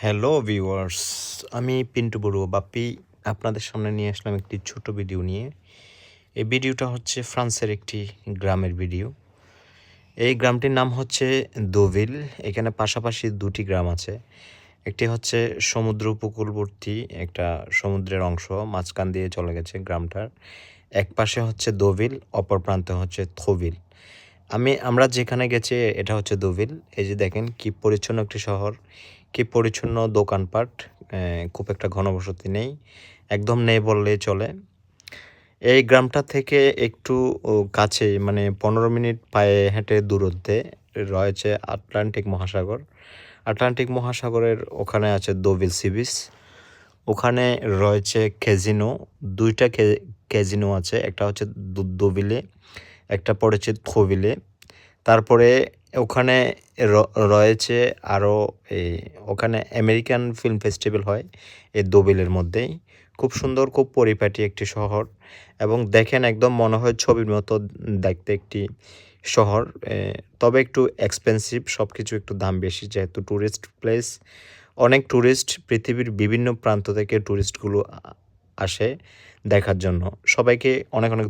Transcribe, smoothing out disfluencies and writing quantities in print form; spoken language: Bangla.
হ্যালো ভিউয়ার্স, আমি পিন্টু বড়ুয়া বাপ্পি আপনাদের সামনে নিয়ে আসলাম একটি ছোট ভিডিও নিয়ে। এই ভিডিওটা হচ্ছে ফ্রান্সের একটি গ্রামের ভিডিও। এই গ্রামটির নাম হচ্ছে দোভিল। এখানে পাশাপাশি দুটি গ্রাম আছে। একটি হচ্ছে সমুদ্র উপকূলবর্তী একটা সমুদ্রের অংশ, মাঝখান দিয়ে চলে গেছে গ্রামটার। এক পাশে হচ্ছে দোভিল, অপর প্রান্তে হচ্ছে থোভিল। আমরা যেখানে গেছি এটা হচ্ছে দোভিল। এই যে দেখেন কি পরিচ্ছন্ন একটি শহর, কি পরিচ্ছন্ন দোকানপাট, খুব একটা ঘনবসতি নেই, একদম নেই বললেই চলে। এই গ্রামটা থেকে একটু কাছে, মানে 15 মিনিট পায়ে হেঁটে দূরত্বে রয়েছে আটলান্টিক মহাসাগর। আটলান্টিক মহাসাগরের ওখানে আছে দোভিল সি বিচ। ওখানে রয়েছে ক্যাজিনো, দুইটা ক্যাজিনো আছে, একটা হচ্ছে দোভিলে, একটা পড়েছে থোভিলে। তারপরে ওখানে রয়েছে আরও এই ওখানে আমেরিকান ফিল্ম ফেস্টিভ্যাল হয় এই দোবিলের মধ্যেই। খুব সুন্দর, খুব পরিপাটি একটি শহর, এবং দেখেন একদম মনে হয় ছবির মতো দেখতে একটি শহর। তবে একটু এক্সপেন্সিভ, সব কিছু একটু দাম বেশি, যেহেতু ট্যুরিস্ট প্লেস। অনেক ট্যুরিস্ট, পৃথিবীর বিভিন্ন প্রান্ত থেকে ট্যুরিস্টগুলো আসে দেখার জন্য। সবাইকে অনেক অনেক